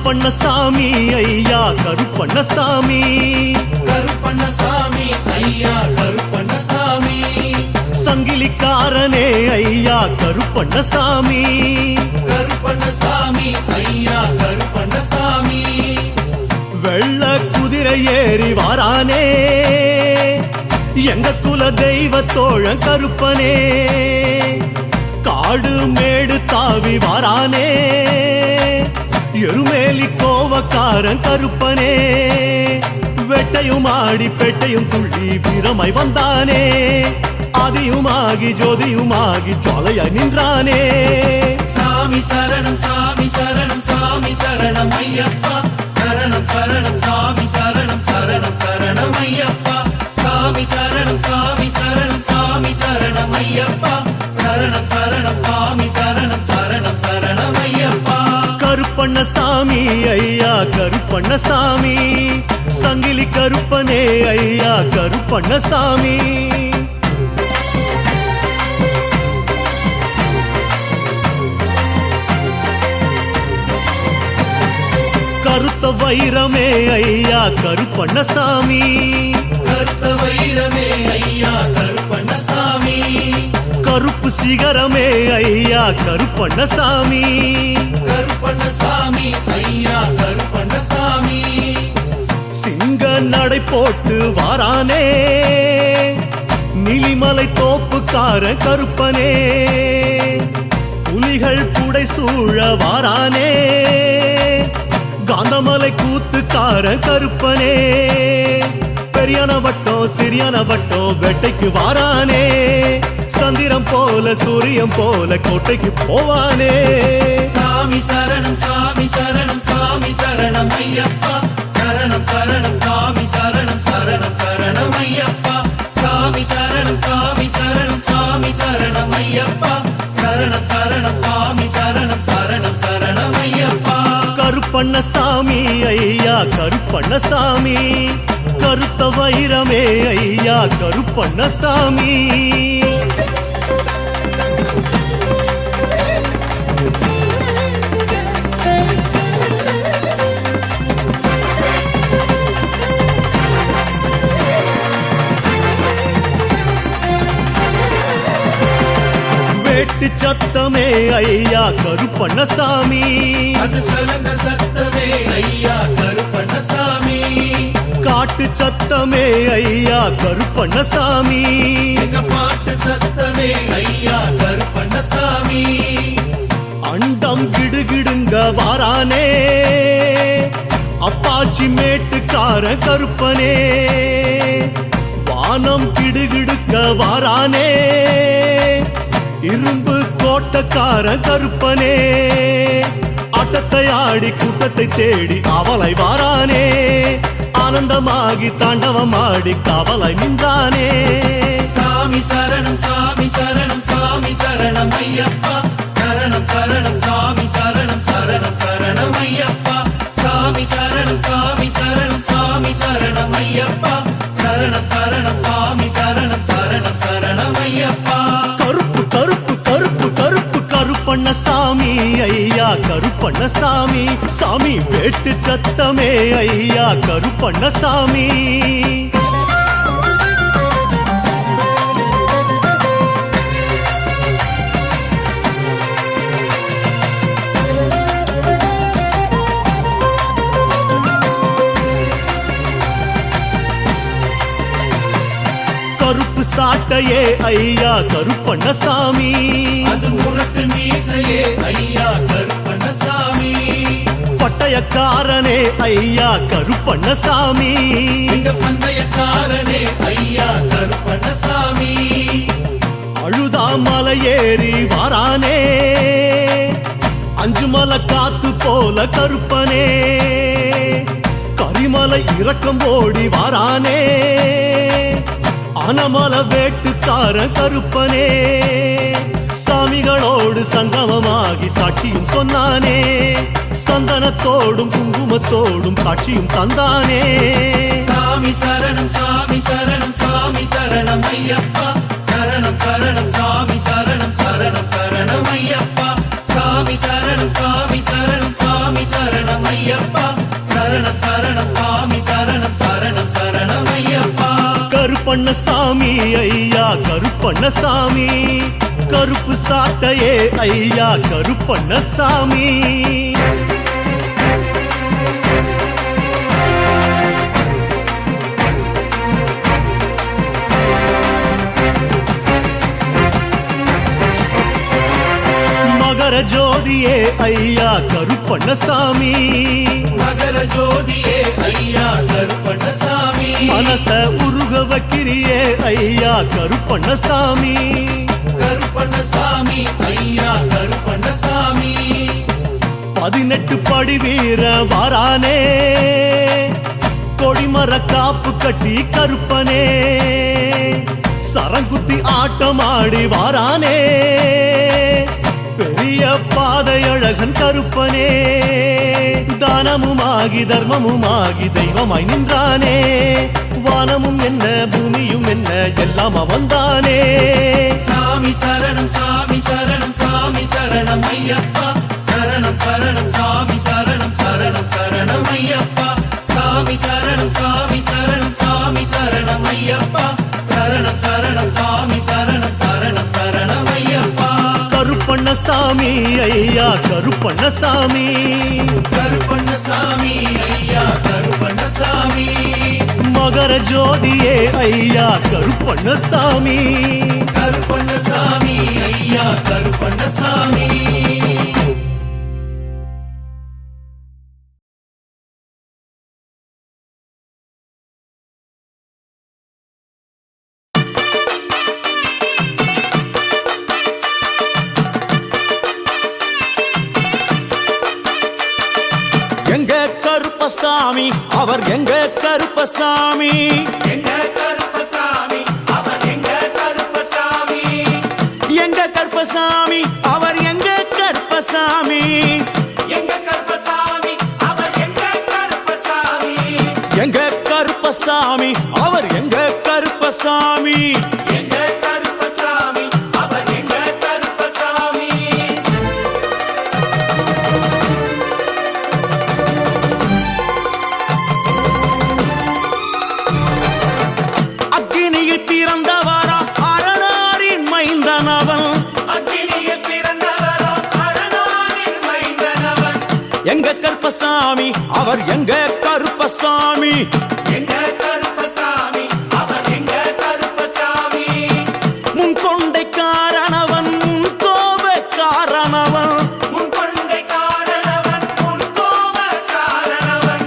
கருப்பண்ணசாமி ஐயா கருப்பண்ணசாமி, கருப்பண்ணசாமி ஐயா கருப்பண்ணசாமி, சங்கிலிக்காரனே ஐயா கருப்பண்ணசாமி, கருப்பண்ணசாமி ஐயா கருப்பண்ணசாமி, வெள்ள குதிரை ஏறி வாரானே எங்க குல தெய்வ தோழன் கருப்பனே, காடு மேடு தாவி வாரானே எருமேலி கோவக்காரன் கருப்பனே, வெட்டையும் ஆடி பெட்டையும் துள்ளி வீரமாய் வந்தானே, ஆதியுமாகி ஜோதியுமாகி ஜுவாலையாய் நின்றானே. சாமி சரணம் சாமி சரணம் சாமி சரணம் ஐயப்பா, சரணம் சரணம் சாமி சரணம் சரணம் சரணம் ஐயப்பா, சாமி சரணம் சாமி சரணம் சாமி சரணம் ஐயப்பா, சரணம் சரணம் சாமி சரணம் சரணம் சரணம் ஐயப்பா. கருப்பண்ணசாமி ஐயா கருப்பண்ணசாமி, சங்கிலி கருப்பனே ஐயா கருப்பண்ணசாமி, கருத்த வைரமே ஐயா கருப்பண்ணசாமி, கருத்த வைரமே ஐயா கருப்பண்ணசாமி, கருப்பு சிகரமே ஐயா கருப்பண்ணசாமி, கருப்பண்ணசாமி ஐயா கருப்பண்ணசாமி, சிங்க நடை போட்டு வாரானே நீலிமலை தோப்புக்கார கருப்பனே, புலிகள் புடை சூழ வாரானே காந்தமலை கூத்துக்கார கருப்பனே, பெரியான வட்டம் சிறியான வட்டம் வேட்டைக்கு வாரானே, சந்திரம் போல சூரியம் போல கோட்டைக்கு போவானே. சாமி சரணம் சாமி சரணம் சாமி சரணம் ஐயப்பா, சரணம் சரணம் சாமி சரணம் சரணம் சரணம் ஐயப்பா, சாமி சரணம் சாமி சரணம் சாமி சரணம் ஐயப்பா, சரணம் சரணம் சாமி சரணம் சரணம் சரணம் ஐயப்பா. கருப்பண்ணசாமி ஐயா கருப்பண்ணசாமி, கருத்த வைரமே ஐயா கருப்பண்ணசாமி, வேட்டு சத்தமே ஐயா கருப்பண்ணசாமி, அது சலங்க சத்தமே ஐயா கருப்பண்ணசாமி, காட்டு சத்தமே ஐயா கருப்பண்ணசாமி, எங்க பாட்டு சத்தமே ஐயா கருப்பண்ணசாமி, அண்டம் கிடுகிடுங்க வாரானே அப்பாச்சி மேட்டுக்கார கருப்பனே, வானம் கிடுகிடுக்க வாரானே இரும்பு கோட்டக்கார கருப்பனே, ஆட்டத்தை ஆடி கூட்டத்தை தேடி அவளை வாரானே, ஆனந்தமாகி தாண்டவமாடி காவலாய் நின்றானே. சாமி சரணம் சாமி சரணம் சாமி சரணம் ஐயப்பா, சரணம் சரணம் சாமி சரணம் சரணம் சரணம் ஐயப்பா, சாமி சரணம் சாமி சரணம் சாமி சரணம் ஐயப்பா, சரணம் சரணம் சாமி சரணம் சரணம் சரணம் ஐயப்பா. கருப்பு கருப்பு கருப்பு கருப்பு கருப்பண்ணசாமி ஐயா கருப்பண்ணசாமி, சாமி வேட்டு சத்தமே ஐயா கருப்பண்ணசாமி, கருப்பு சாட்டையே ஐயா கருப்பண்ணசாமி, அது முரட்டு மீசையே ஐயா கருப்பண்ணசாமி, பட்டயக்காரனே ஐயா கருப்பண்ணசாமி, எங்க பந்தயக்காரனே ஐயா கருப்பண்ணசாமி, அழுதாமலை ஏறி வாரானே அஞ்சுமலை காத்து போல கருப்பனே, கரிமலை இறக்கம் ஓடி வாரானே ஆனமல வேட்டுக்கார கருப்பனே, சாமிகளோடு சங்கமமாகி சாட்சியும் சொன்னானே, சந்தனத்தோடும் குங்குமத்தோடும் காட்சியும் தந்தானே. சாமி சரணம் சாமி சரணம் சாமி சரணம் ஐயப்பா, சரணம் சரணம் சாமி சரணம் சரணம் சரணம் ஐயப்பா, சாமி சரணம் சாமி சரணம் சாமி சரணம் ஐயப்பா, ஐயப்பா சரணம் சரணம் சாமி சரணம் சரணம் சரணம் ஐயப்பா கருப்பண்ணசாமி ஐயா கருப்பண்ணசாமி கருப்பு சாட்டையே ஐயா கருப்பண்ணசாமி மகர ஜோதியே ஐயா கருப்பண்ணசாமி மகர ஜோதியே ஐயா கருப்பண்ணசாமி மனச உருக வைக்கிறியே ஐயா கருப்பண்ணசாமி கருப்பண்ணசாமி ஐயா கருப்பண்ணசாமி 18 படி வீர வாரானே கொடிமர காப்பு கட்டி கருப்பனே சரங்குத்தி ஆட்டமாடி வாரானே பெரிய பாதை அழகன் கருப்பனே தானமுமாகி தர்மமுமாகி தெய்வமாய் நின்றானே வானமும் என்ன பூமியும் என்ன எல்லாம் அவன்தானே சாமி சரணம் சாமி சரணம் சாமி சரணம் ஐயப்பா சரணம் சரணம் சாமி சரணம் சரணம் சரணம் ஐயப்பா சாமி சரணம் சாமி சரணம் சாமி சரணம் ஐயப்பா சரணம் சரணம் சாமி சரணம் சரணம் சரணம் ஐயப்பா கருப்பண்ணசாமி ஐயா கருப்பண்ணசாமி கருப்பண்ணசாமி ஐயா கருப்பண்ணசாமி மகர ஜோதியே ஐயா கருப்பண்ணசாமி கருப்பண்ணசாமி ஐயா கருப்பண்ணசாமி எங்க கருப்பசாமி அவர் எங்க கருப்பசாமி எங்க கருப்பசாமி அவர் எங்க கருப்பசாமி எங்க கருப்பசாமி அவர் எங்க கருப்பசாமி எங்க கருப்பசாமி அவர் எங்க கருப்பசாமி எங்க கருப்பசாமி அவர் எங்க கருப்பசாமி எங்க கருப்பசாமி அவர் எங்க கருப்பசாமி அக்கினியில் பிறந்தவரா அரணாரின் மைந்தனவன் அக்கினியில் பிறந்தவரோ அரணாரின் மைந்தனவன் எங்க கருப்பசாமி அவர் எங்க கருப்பசாமி எங்க கருப்பசாமி அவர் எங்க கருப்பசாமி முன் கொண்டை காரணவன் முன் கோப காரணவன் முன் கொண்டை காரணவன் முன் கோப காரணவன்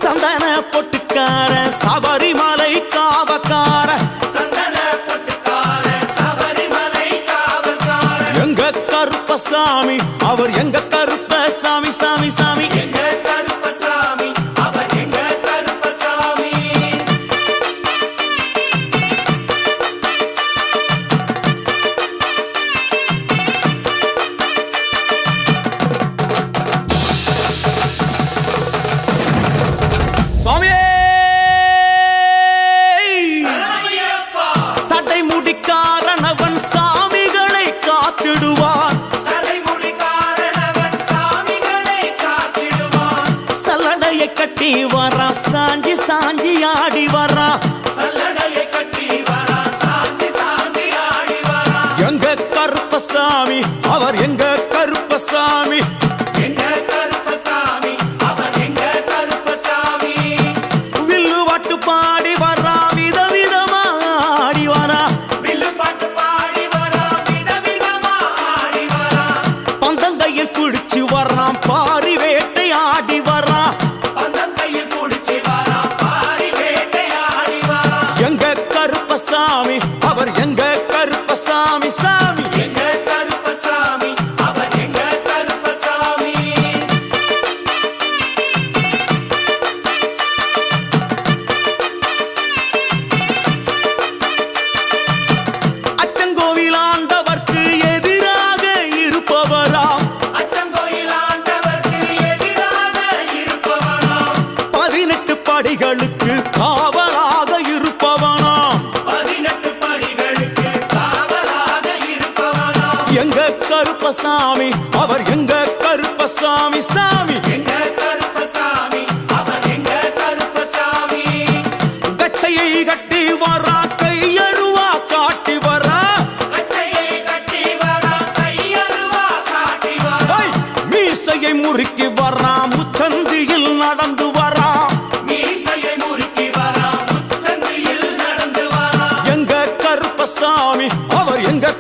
சந்தன பொட்டுக்கார சபரிமலை காவக்கார சந்தன பொட்டுக்கார சபரிமலை காவல்கார எங்க கருப்பசாமி அவர் எங்க கருப்பசாமி சாமி சாமி எங்க கருப்பசாமி அவர் எங்க கருப்பசாமி சுவாமியே சரணமையப்பா சட்டை முடிக்காரனவன் சாமிகளை காத்திடுவான் சடைமுடி காரணவன் சாமிகளை காத்திடுவான் சல்லடையை கட்டி வரா சாஞ்சி சாஞ்சி ஆடி வரா சல்லடையை கட்டி வரா சாந்தி சாந்தி ஆடி வரா எங்க கருப்பசாமி அவர் எங்க கருப்பசாமி எங்க கருப்பசாமி அவர் எங்க கருப்பசாமி வில்லு வாட்டு பாடி வரா விதவிதமா ஆடி வரா வில்லு பாட்டு பாடி வரா விதவிதமா ஆடி வரா பந்தங்கையில் பிடிச்சு வர்றான் பாரி வேட்டை ஆடி வரா பந்தம் கையில் குடிச்சு வரா பாரி வேட்டை ஆடி வரா எங்க கருப்பசாமி அவர் எங்க கருப்பசாமி சாமி எங்க கருப்பசாமி அவர் எங்க கருப்பசாமி அச்சங்கோவில் ஆண்டவர்க்கு எதிராக இருப்பவராம் அச்சங்கோயில் ஆண்டவர்க்கு எதிராக இருப்பவனாம் 18 படிகளுக்கு காவலாக இருப்பவனாம் 18 படிகளுக்கு காவலாக இருப்பவனாம் எங்க கருப்பசாமி அவர் எங்க கருப்பசாமி சாமி எங்க கருப்பசாமி முறுக்கி வரான் முச்சந்தியில் நடந்து வரான் மீசையை முறுக்கி வரா முச்சந்தியில் நடந்து வரா எங்க கருப்பசாமி அவர் எங்க